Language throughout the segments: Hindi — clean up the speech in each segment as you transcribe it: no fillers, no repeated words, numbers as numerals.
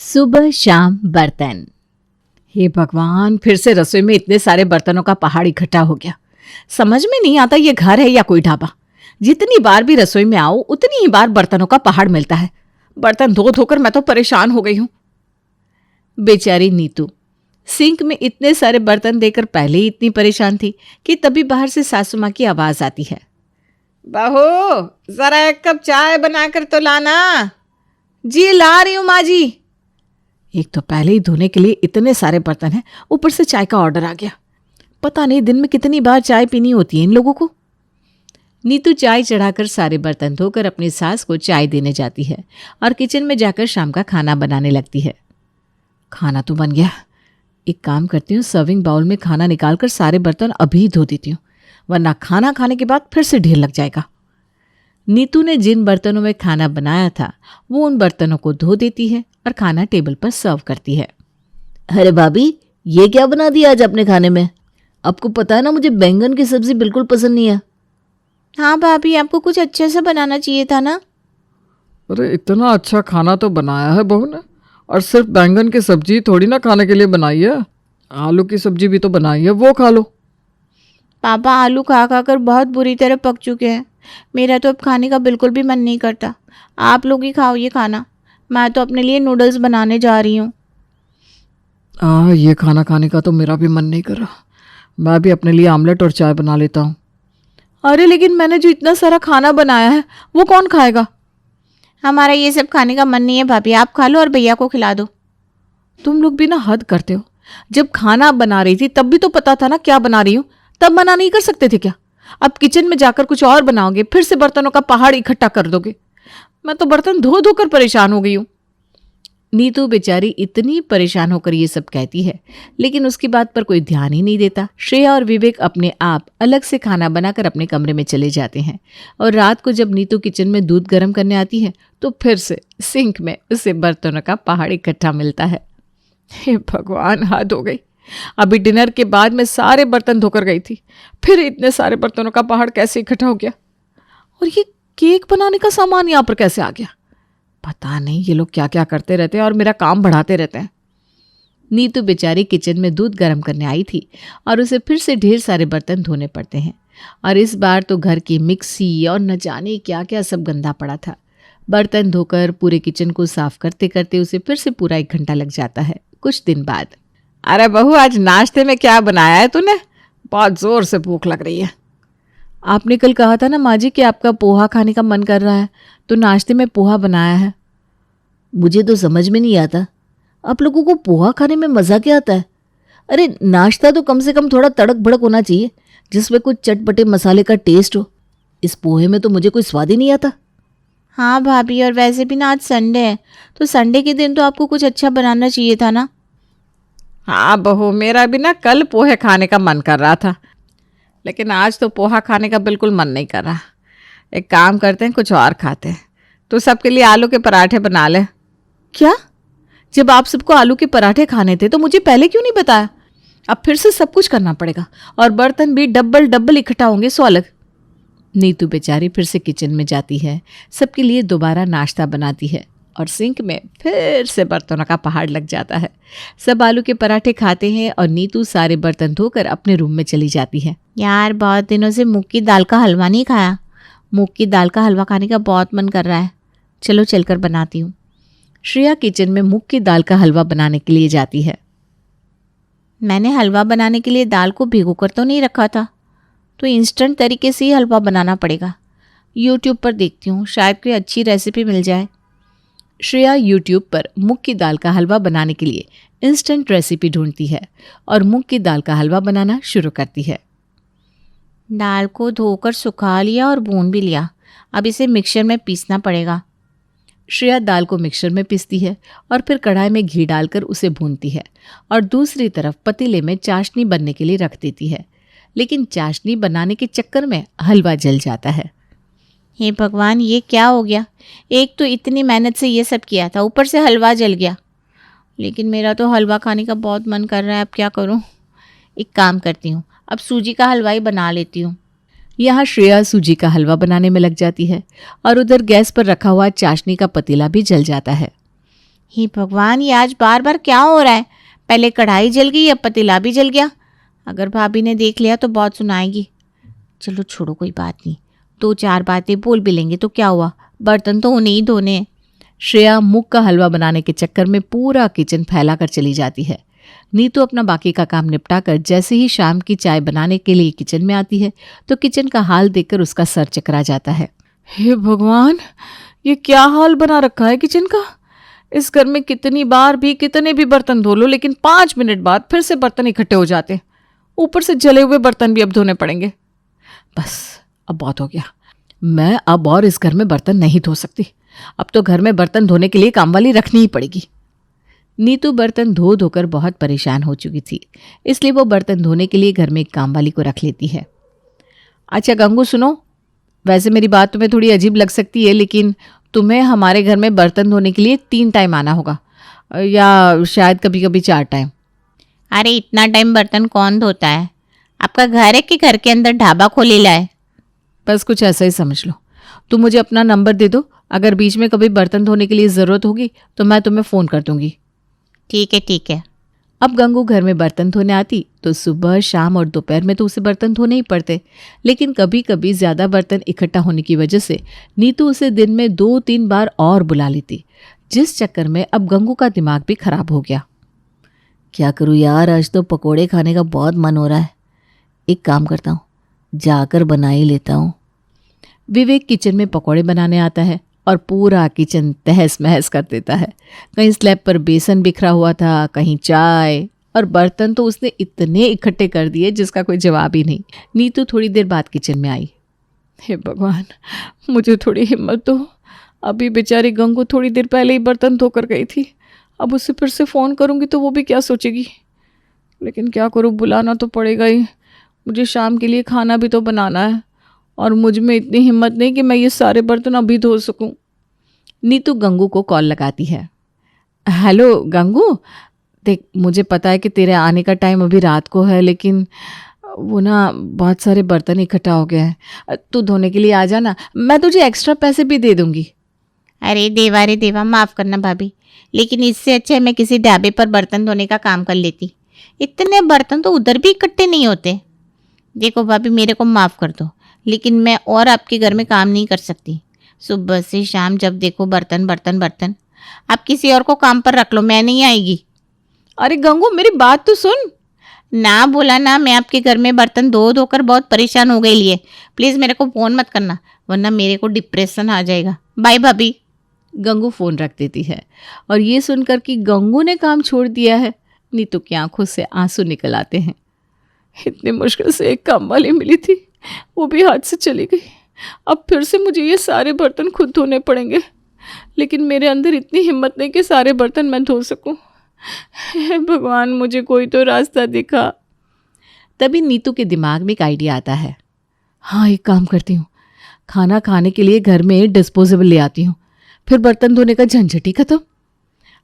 सुबह शाम बर्तन। हे भगवान, फिर से रसोई में इतने सारे बर्तनों का पहाड़ इकट्ठा हो गया। समझ में नहीं आता ये घर है या कोई ढाबा। जितनी बार भी रसोई में आओ उतनी ही बार बर्तनों का पहाड़ मिलता है। बर्तन धो धोकर मैं तो परेशान हो गई हूं। बेचारी नीतू सिंक में इतने सारे बर्तन देकर पहले ही इतनी परेशान थी कि तभी बाहर से सासू माँ की आवाज आती है, बहू जरा एक कप चाय बनाकर तो लाना। जी ला रही हूं माँ जी। एक तो पहले ही धोने के लिए इतने सारे बर्तन हैं, ऊपर से चाय का ऑर्डर आ गया। पता नहीं दिन में कितनी बार चाय पीनी होती है इन लोगों को। नीतू चाय चढ़ाकर सारे बर्तन धोकर अपनी सास को चाय देने जाती है और किचन में जाकर शाम का खाना बनाने लगती है। खाना तो बन गया, एक काम करती हूँ, सर्विंग बाउल में खाना निकालकर सारे बर्तन अभी धो देती हूँ, वरना खाना खाने के बाद फिर से ढेर लग जाएगा। नीतू ने जिन बर्तनों में खाना बनाया था वो उन बर्तनों को धो देती है और खाना टेबल पर सर्व करती है। अरे भाभी, ये क्या बना दिया आज अपने खाने में? आपको पता है ना मुझे बैंगन की सब्जी बिल्कुल पसंद नहीं है। हाँ भाभी, आपको कुछ अच्छा सा बनाना चाहिए था ना। अरे इतना अच्छा खाना तो बनाया है बहू ने, और सिर्फ बैंगन की सब्जी थोड़ी ना खाने के लिए बनाई है, आलू की सब्जी भी तो बनाई है, वो खा लो। पापा आलू खा खा कर बहुत बुरी तरह पक चुके हैं। मेरा तो अब खाने का बिल्कुल भी मन नहीं करता। आप लोग ही खाओ ये खाना, मैं तो अपने लिए नूडल्स बनाने जा रही हूँ। ये खाना खाने का तो मेरा भी मन नहीं कर रहा। मैं भी अपने लिए आमलेट और चाय बना लेता हूँ। अरे लेकिन मैंने जो इतना सारा खाना बनाया है वो कौन खाएगा? हमारा ये सब खाने का मन नहीं है भाभी, आप खा लो और भैया को खिला दो। तुम लोग भी ना हद करते हो। जब खाना बना रही थी तब भी तो पता था ना क्या बना रही हूँ, तब मना नहीं कर सकते थे क्या? अब किचन में जाकर कुछ और बनाओगे, फिर से बर्तनों का पहाड़ इकट्ठा कर दोगे। मैं तो बर्तन धो धोकर परेशान हो गई हूँ। नीतू बेचारी इतनी परेशान होकर ये सब कहती है, लेकिन उसकी बात पर कोई ध्यान ही नहीं देता। श्रेया और विवेक अपने आप अलग से खाना बनाकर अपने कमरे में चले जाते हैं और रात को जब नीतू किचन में दूध गर्म करने आती है तो फिर से सिंक में उसे बर्तनों का पहाड़ इकट्ठा मिलता है। हे भगवान, हद हो गई। अभी डिनर के बाद मैं सारे बर्तन धोकर गई थी, फिर इतने सारे बर्तनों का पहाड़ कैसे इकट्ठा हो गया? और ये केक बनाने का सामान यहाँ पर कैसे आ गया? पता नहीं ये लोग क्या क्या करते रहते हैं और मेरा काम बढ़ाते रहते हैं। नीतू बेचारी किचन में दूध गर्म करने आई थी और उसे फिर से ढेर सारे बर्तन धोने पड़ते हैं, और इस बार तो घर की मिक्सी और न जाने क्या क्या सब गंदा पड़ा था। बर्तन धोकर पूरे किचन को साफ करते करते उसे फिर से पूरा 1 घंटा लग जाता है। कुछ दिन बाद, अरे बहू, आज नाश्ते में क्या बनाया है तूने? बहुत जोर से भूख लग रही है। आपने कल कहा था ना माँ जी कि आपका पोहा खाने का मन कर रहा है, तो नाश्ते में पोहा बनाया है। मुझे तो समझ में नहीं आता, आप लोगों को पोहा खाने में मज़ा क्या आता है? अरे नाश्ता तो कम से कम थोड़ा तड़क भड़क होना चाहिए, जिसमें कुछ चटपटे मसाले का टेस्ट हो। इस पोहे में तो मुझे कोई स्वाद ही नहीं आता। हाँ भाभी, और वैसे भी ना आज संडे है, तो संडे के दिन तो आपको कुछ अच्छा बनाना चाहिए था ना। हाँ बहू, मेरा भी ना कल पोहे खाने का मन कर रहा था, लेकिन आज तो पोहा खाने का बिल्कुल मन नहीं कर रहा। एक काम करते हैं, कुछ और खाते हैं। तो सबके लिए आलू के पराठे बना ले। क्या? जब आप सबको आलू के पराठे खाने थे तो मुझे पहले क्यों नहीं बताया? अब फिर से सब कुछ करना पड़ेगा और बर्तन भी डबल डबल इकट्ठा होंगे, सो अलग। नीतू बेचारी फिर से किचन में जाती है, सबके लिए दोबारा नाश्ता बनाती है और सिंक में फिर से बर्तनों का पहाड़ लग जाता है। सब आलू के पराठे खाते हैं और नीतू सारे बर्तन धोकर अपने रूम में चली जाती है। यार, बहुत दिनों से मूंग की दाल का हलवा नहीं खाया। मूंग की दाल का हलवा खाने का बहुत मन कर रहा है, चलो चलकर बनाती हूँ। श्रेया किचन में मूंग की दाल का हलवा बनाने के लिए जाती है। मैंने हलवा बनाने के लिए दाल को भिगोकर तो नहीं रखा था, तो इंस्टेंट तरीके से ही हलवा बनाना पड़ेगा। यूट्यूब पर देखती हूँ, शायद कोई अच्छी रेसिपी मिल जाए। श्रेया यूट्यूब पर मूंग की दाल का हलवा बनाने के लिए इंस्टेंट रेसिपी ढूंढती है और मूंग की दाल का हलवा बनाना शुरू करती है। दाल को धोकर सुखा लिया और भून भी लिया, अब इसे मिक्सर में पीसना पड़ेगा। श्रेया दाल को मिक्सर में पीसती है और फिर कढ़ाई में घी डालकर उसे भूनती है और दूसरी तरफ पतीले में चाशनी बनने के लिए रख देती है, लेकिन चाशनी बनाने के चक्कर में हलवा जल जाता है। हे भगवान, ये क्या हो गया? एक तो इतनी मेहनत से ये सब किया था, ऊपर से हलवा जल गया। लेकिन मेरा तो हलवा खाने का बहुत मन कर रहा है, अब क्या करूं? एक काम करती हूँ, अब सूजी का हलवा ही बना लेती हूँ। यहाँ श्रेया सूजी का हलवा बनाने में लग जाती है और उधर गैस पर रखा हुआ चाशनी का पतीला भी जल जाता है। हे भगवान, ये आज बार बार क्या हो रहा है? पहले कढ़ाई जल गई, अब पतीला भी जल गया। अगर भाभी ने देख लिया तो बहुत सुनाएगी। चलो छोड़ो, कोई बात नहीं, 2-4 बातें बोल भी लेंगे तो क्या हुआ, बर्तन तो उन्हें ही धोने हैं। श्रेया मूंग का हलवा बनाने के चक्कर में पूरा किचन फैला कर चली जाती है। नीतू अपना बाकी का काम निपटा कर जैसे ही शाम की चाय बनाने के लिए किचन में आती है तो किचन का हाल देखकर उसका सर चकरा जाता है। हे भगवान, ये क्या हाल बना रखा है किचन का। इस घर में कितनी बार भी कितने भी बर्तन धो लो, लेकिन 5 मिनट बाद फिर से बर्तन इकट्ठे हो जाते हैं। ऊपर से जले हुए बर्तन भी अब धोने पड़ेंगे। बस अब बहुत हो गया, मैं अब और इस घर में बर्तन नहीं धो सकती। अब तो घर में बर्तन धोने के लिए कामवाली रखनी ही पड़ेगी। नीतू बर्तन धो धोकर बहुत परेशान हो चुकी थी, इसलिए वो बर्तन धोने के लिए घर में एक कामवाली को रख लेती है। अच्छा गंगू सुनो, वैसे मेरी बात तुम्हें थोड़ी अजीब लग सकती है, लेकिन तुम्हें हमारे घर में बर्तन धोने के लिए 3 टाइम आना होगा, या शायद कभी कभी 4 टाइम। अरे इतना टाइम बर्तन कौन धोता है? आपका घर है कि घर के अंदर ढाबा खोले लाए? बस कुछ ऐसा ही समझ लो। तुम मुझे अपना नंबर दे दो, अगर बीच में कभी बर्तन धोने के लिए ज़रूरत होगी तो मैं तुम्हें फ़ोन कर दूंगी। ठीक है ठीक है। अब गंगू घर में बर्तन धोने आती तो सुबह शाम और दोपहर में तो उसे बर्तन धोने ही पड़ते, लेकिन कभी कभी ज़्यादा बर्तन इकट्ठा होने की वजह से नीतू उसे दिन में 2-3 बार और बुला लेती, जिस चक्कर में अब गंगू का दिमाग भी खराब हो गया। क्या करूँ यार, आज तो पकोड़े खाने का बहुत मन हो रहा है। एक काम करता हूँ, जाकर बना ही लेता हूँ। विवेक किचन में पकोड़े बनाने आता है और पूरा किचन तहस महस कर देता है। कहीं स्लैब पर बेसन बिखरा हुआ था, कहीं चाय, और बर्तन तो उसने इतने इकट्ठे कर दिए जिसका कोई जवाब ही नहीं। नीतू थोड़ी देर बाद किचन में आई। हे भगवान, मुझे थोड़ी हिम्मत दो। अभी बेचारी गंगू थोड़ी देर पहले ही बर्तन धोकर गई थी, अब उसे फिर से फ़ोन करूँगी तो वो भी क्या सोचेगी। लेकिन क्या करूँ, बुलाना तो पड़ेगा ही। मुझे शाम के लिए खाना भी तो बनाना है और मुझ में इतनी हिम्मत नहीं कि मैं ये सारे बर्तन अभी धो सकूं। नीतू गंगू को कॉल लगाती है। हेलो गंगू, देख मुझे पता है कि तेरे आने का टाइम अभी रात को है, लेकिन वो ना बहुत सारे बर्तन इकट्ठा हो गए हैं, तू धोने के लिए आ जाना, मैं तुझे एक्स्ट्रा पैसे भी दे दूंगी। अरे देवा, माफ़ करना भाभी, लेकिन इससे अच्छा है मैं किसी ढाबे पर बर्तन धोने का काम कर लेती। इतने बर्तन तो उधर भी इकट्ठे नहीं होते। देखो भाभी, मेरे को माफ़ कर दो, लेकिन मैं और आपके घर में काम नहीं कर सकती। सुबह से शाम जब देखो बर्तन बर्तन बर्तन। आप किसी और को काम पर रख लो, मैं नहीं आएगी। अरे गंगू, मेरी बात तो सुन। ना बोला ना, मैं आपके घर में बर्तन धो धोकर बहुत परेशान हो गई लिए। प्लीज़ मेरे को फ़ोन मत करना, वरना मेरे को डिप्रेशन आ जाएगा। बाय भाभी। गंगू फ़ोन रख देती है और ये सुनकर कि गंगू ने काम छोड़ दिया है, नीतू की आंखों से आंसू निकल आते हैं। इतनी मुश्किल से एक काम वाली मिली थी, वो भी हाथ से चली गई। अब फिर से मुझे ये सारे बर्तन खुद धोने पड़ेंगे, लेकिन मेरे अंदर इतनी हिम्मत नहीं कि सारे बर्तन मैं धो सकूं। हे भगवान, मुझे कोई तो रास्ता दिखा। तभी नीतू के दिमाग में एक आइडिया आता है। हाँ, एक काम करती हूँ, खाना खाने के लिए घर में डिस्पोजेबल ले आती हूँ, फिर बर्तन धोने का झंझट ही खत्म।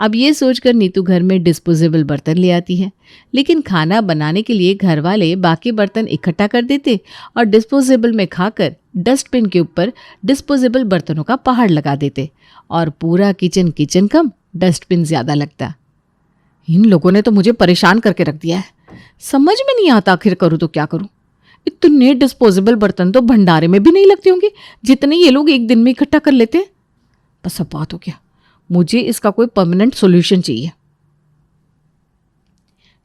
अब ये सोचकर नीतू घर में डिस्पोजेबल बर्तन ले आती है, लेकिन खाना बनाने के लिए घर वाले बाकी बर्तन इकट्ठा कर देते और डिस्पोजेबल में खाकर डस्टबिन के ऊपर डिस्पोजेबल बर्तनों का पहाड़ लगा देते और पूरा किचन कम डस्टबिन ज़्यादा लगता। इन लोगों ने तो मुझे परेशान करके रख दिया है, समझ में नहीं आता आखिर करूँ तो क्या करूँ। इतने डिस्पोजेबल बर्तन तो भंडारे में भी नहीं लगते होंगे जितने ये लोग एक दिन में इकट्ठा कर लेते हैं। बस अब बात हो गया, मुझे इसका कोई परमानेंट सॉल्यूशन चाहिए।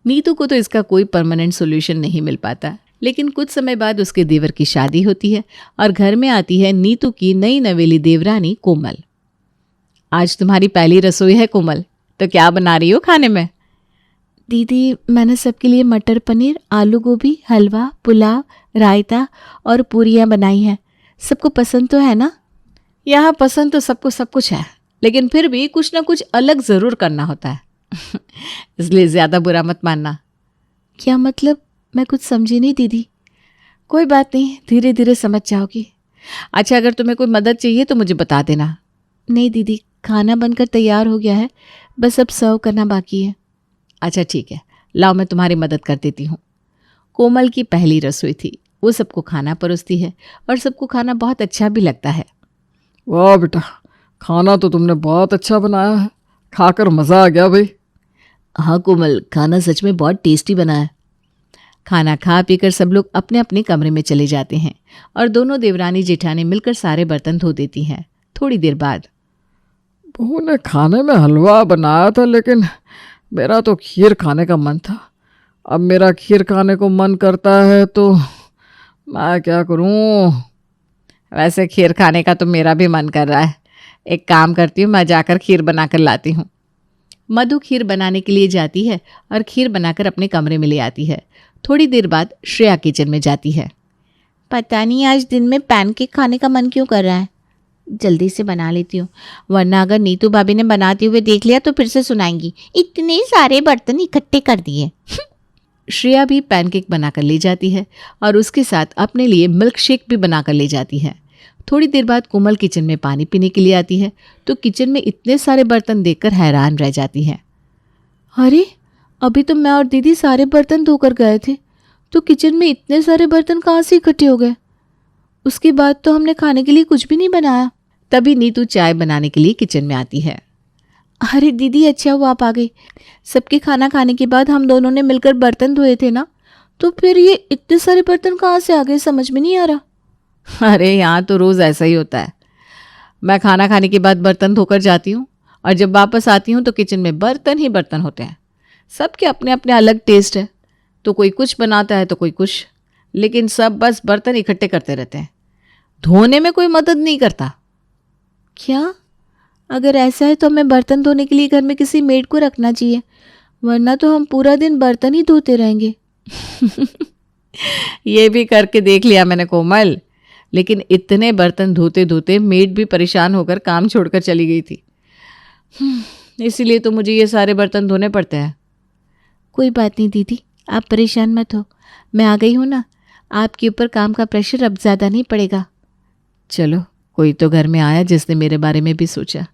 नीतू को तो इसका कोई परमानेंट सॉल्यूशन नहीं मिल पाता, लेकिन कुछ समय बाद उसके देवर की शादी होती है और घर में आती है नीतू की नई नवेली देवरानी कोमल। आज तुम्हारी पहली रसोई है कोमल, तो क्या बना रही हो खाने में? दीदी, मैंने सबके लिए मटर पनीर, आलू गोभी, हलवा, पुलाव, रायता और पूरियाँ बनाई हैं। सबको पसंद तो है ना? यहाँ पसंद तो सबको सब कुछ है, लेकिन फिर भी कुछ ना कुछ अलग ज़रूर करना होता है इसलिए ज़्यादा बुरा मत मानना। क्या मतलब? मैं कुछ समझी नहीं दीदी। कोई बात नहीं, धीरे धीरे समझ जाओगी। अच्छा, अगर तुम्हें कोई मदद चाहिए तो मुझे बता देना। नहीं दीदी, खाना बनकर तैयार हो गया है, बस अब सर्व करना बाकी है। अच्छा ठीक है, लाओ मैं तुम्हारी मदद कर देती हूँ। कोमल की पहली रसोई थी, वो सबको खाना परोसती है और सबको खाना बहुत अच्छा भी लगता है। वाह बेटा, खाना तो तुमने बहुत अच्छा बनाया है। खाकर मज़ा आ गया भाई। हाँ कोमल, खाना सच में बहुत टेस्टी बना है। खाना खा पीकर सब लोग अपने अपने कमरे में चले जाते हैं और दोनों देवरानी जेठानी मिलकर सारे बर्तन धो देती हैं। थोड़ी देर बाद बहू ने खाने में हलवा बनाया था, लेकिन मेरा तो खीर खाने का मन था। अब मेरा खीर खाने को मन करता है तो मैं क्या करूं? वैसे खीर खाने का तो मेरा भी मन कर रहा है। एक काम करती हूँ, मैं जाकर खीर बनाकर लाती हूँ। मधु खीर बनाने के लिए जाती है और खीर बनाकर अपने कमरे में ले आती है। थोड़ी देर बाद श्रेया किचन में जाती है। पता नहीं आज दिन में पैनकेक खाने का मन क्यों कर रहा है। जल्दी से बना लेती हूँ, वरना अगर नीतू भाभी ने बनाते हुए देख लिया तो फिर से सुनाएंगी, इतने सारे बर्तन इकट्ठे कर दिए। श्रेया भी पैनकेक बनाकर ले जाती है और उसके साथ अपने लिए मिल्क शेक भी बनाकर ले जाती है। थोड़ी देर बाद कोमल किचन में पानी पीने के लिए आती है तो किचन में इतने सारे बर्तन देखकर हैरान रह जाती है। अरे अभी तो मैं और दीदी सारे बर्तन धोकर गए थे, तो किचन में इतने सारे बर्तन कहाँ से इकट्ठे हो गए। उसके बाद तो हमने खाने के लिए कुछ भी नहीं बनाया। तभी नीतू चाय बनाने के लिए किचन में आती है। अरे दीदी, अच्छा हुआ आप आ गई। सबके खाना खाने के बाद हम दोनों ने मिलकर बर्तन धोए थे ना, तो फिर ये इतने सारे बर्तन कहाँ से आ गए, समझ में नहीं आ रहा। अरे यहाँ तो रोज़ ऐसा ही होता है। मैं खाना खाने के बाद बर्तन धोकर जाती हूँ और जब वापस आती हूँ तो किचन में बर्तन ही बर्तन होते हैं। सबके अपने अपने अलग टेस्ट है, तो कोई कुछ बनाता है तो कोई कुछ, लेकिन सब बस बर्तन इकट्ठे करते रहते हैं। धोने में कोई मदद नहीं करता। क्या? अगर ऐसा है तो हमें बर्तन धोने के लिए घर में किसी मेड को रखना चाहिए, वरना तो हम पूरा दिन बर्तन ही धोते रहेंगे। ये भी करके देख लिया मैंने कोमल, लेकिन इतने बर्तन धोते धोते मेड भी परेशान होकर काम छोड़कर चली गई थी। इसीलिए तो मुझे ये सारे बर्तन धोने पड़ते हैं। कोई बात नहीं दीदी, आप परेशान मत हो, मैं आ गई हूँ ना, आपके ऊपर काम का प्रेशर अब ज़्यादा नहीं पड़ेगा। चलो, कोई तो घर में आया जिसने मेरे बारे में भी सोचा।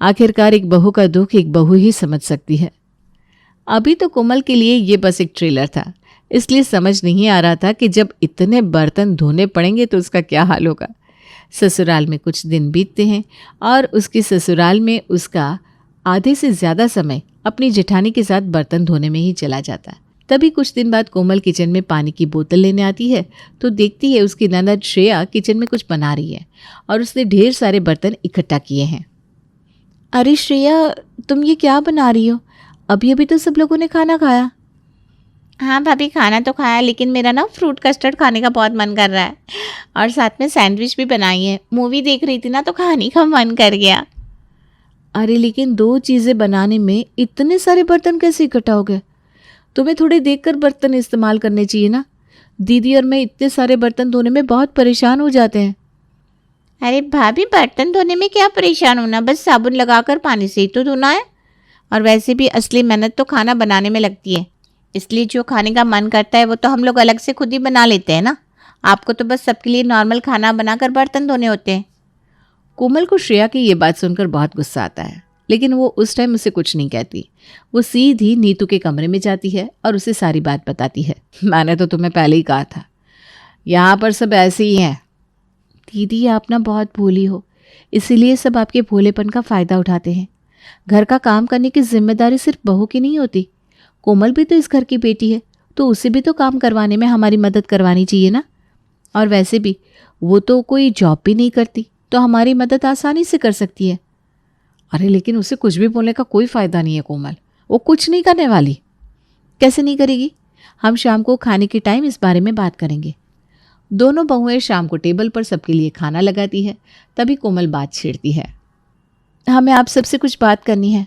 आखिरकार एक बहू का दुख एक बहू ही समझ सकती है। अभी तो कोमल के लिए ये बस एक ट्रेलर था, इसलिए समझ नहीं आ रहा था कि जब इतने बर्तन धोने पड़ेंगे तो उसका क्या हाल होगा। ससुराल में कुछ दिन बीतते हैं और उसकी ससुराल में उसका आधे से ज़्यादा समय अपनी जेठानी के साथ बर्तन धोने में ही चला जाता है। तभी कुछ दिन बाद कोमल किचन में पानी की बोतल लेने आती है तो देखती है उसकी ननद श्रेया किचन में कुछ बना रही है और उसने ढेर सारे बर्तन इकट्ठा किए हैं। अरे श्रेया, तुम ये क्या बना रही हो? अभी अभी तो सब लोगों ने खाना खाया। हाँ भाभी, खाना तो खाया, लेकिन मेरा ना फ्रूट कस्टर्ड खाने का बहुत मन कर रहा है और साथ में सैंडविच भी बनाई है। मूवी देख रही थी ना तो खाने का मन कर गया। अरे लेकिन 2 चीज़ें बनाने में इतने सारे बर्तन कैसे इकट्ठा हो गए? तुम्हें थोड़े देखकर बर्तन इस्तेमाल करने चाहिए ना। दीदी और मैं इतने सारे बर्तन धोने में बहुत परेशान हो जाते हैं। अरे भाभी, बर्तन धोने में क्या परेशान होना, बस साबुन लगाकर पानी से ही तो धोना है। और वैसे भी असली मेहनत तो खाना बनाने में लगती है, इसलिए जो खाने का मन करता है वो तो हम लोग अलग से खुद ही बना लेते हैं ना। आपको तो बस सबके लिए नॉर्मल खाना बनाकर बर्तन धोने होते हैं। कोमल को श्रेया की ये बात सुनकर बहुत गुस्सा आता है, लेकिन वो उस टाइम उसे कुछ नहीं कहती। वो सीधी नीतू के कमरे में जाती है और उसे सारी बात बताती है। मैंने तो तुम्हें पहले ही कहा था, यहाँ पर सब ऐसे ही हैं। दीदी, आप ना बहुत भोली हो, इसीलिए सब आपके भोलेपन का फ़ायदा उठाते हैं। घर का काम करने की जिम्मेदारी सिर्फ बहू की नहीं होती। कोमल भी तो इस घर की बेटी है, तो उसे भी तो काम करवाने में हमारी मदद करवानी चाहिए ना। और वैसे भी वो तो कोई जॉब भी नहीं करती, तो हमारी मदद आसानी से कर सकती है। अरे लेकिन उसे कुछ भी बोलने का कोई फ़ायदा नहीं है कोमल, वो कुछ नहीं करने वाली। कैसे नहीं करेगी? हम शाम को खाने के टाइम इस बारे में बात करेंगे। दोनों बहुएं शाम को टेबल पर सबके लिए खाना लगाती है। तभी कोमल बात छेड़ती है। हमें आप सबसे कुछ बात करनी है।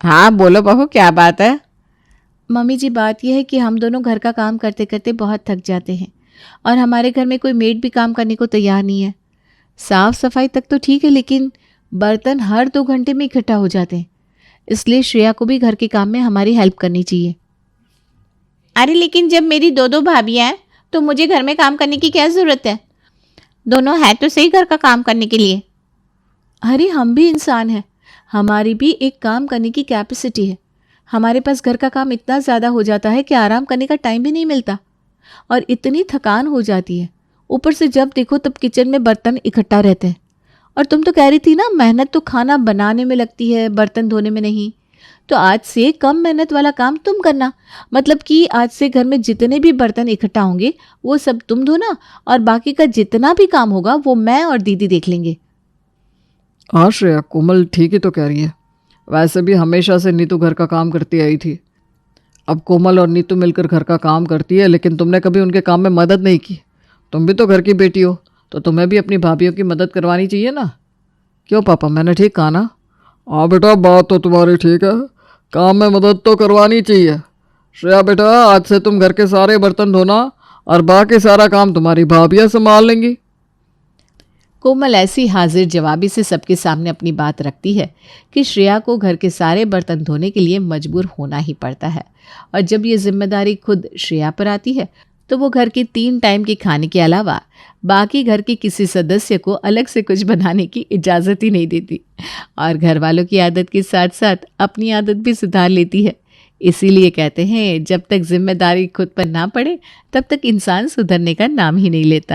हाँ बोलो बहू, क्या बात है? मम्मी जी, बात यह है कि हम दोनों घर का काम करते करते बहुत थक जाते हैं और हमारे घर में कोई मेड भी काम करने को तैयार नहीं है। साफ सफाई तक तो ठीक है, लेकिन बर्तन हर 2 घंटे में इकट्ठा हो जाते हैं, इसलिए श्रेया को भी घर के काम में हमारी हेल्प करनी चाहिए। अरे लेकिन जब मेरी 2 भाभियाँ हैं तो मुझे घर में काम करने की क्या ज़रूरत है? दोनों है तो सही घर का काम करने के लिए। अरे हम भी इंसान हैं, हमारी भी एक काम करने की कैपेसिटी है। हमारे पास घर का काम इतना ज़्यादा हो जाता है कि आराम करने का टाइम भी नहीं मिलता और इतनी थकान हो जाती है। ऊपर से जब देखो तब किचन में बर्तन इकट्ठा रहते हैं और तुम तो कह रही थी ना मेहनत तो खाना बनाने में लगती है, बर्तन धोने में नहीं। तो आज से कम मेहनत वाला काम तुम करना। मतलब कि आज से घर में जितने भी बर्तन इकट्ठा होंगे वो सब तुम धोना, और बाकी का जितना भी काम होगा वो मैं और दीदी देख लेंगे। हाँ श्रेया, कोमल ठीक ही तो कह रही है। वैसे भी हमेशा से नीतू घर का काम करती आई थी। अब कोमल और नीतू मिलकर घर का काम करती है, लेकिन तुमने कभी उनके काम में मदद नहीं की। तुम भी तो घर की बेटी हो, तो तुम्हें भी अपनी भाभीयों की मदद करवानी चाहिए ना। क्यों पापा, मैंने ठीक कहा ना? हाँ बेटा, बात तो तुम्हारी ठीक है, काम में मदद तो करवानी चाहिए। श्रेया बेटा, आज से तुम घर के सारे बर्तन धोना और बाकी सारा काम तुम्हारी भाभियाँ संभाल लेंगी। कोमल ऐसी हाजिर जवाबी से सबके सामने अपनी बात रखती है कि श्रेया को घर के सारे बर्तन धोने के लिए मजबूर होना ही पड़ता है। और जब ये जिम्मेदारी खुद श्रेया पर आती है तो वो घर के 3 टाइम के खाने के अलावा बाकी घर के किसी सदस्य को अलग से कुछ बनाने की इजाज़त ही नहीं देती, और घर वालों की आदत के साथ साथ अपनी आदत भी सुधार लेती है। इसीलिए कहते हैं जब तक जिम्मेदारी खुद पर ना पड़े तब तक इंसान सुधरने का नाम ही नहीं लेता।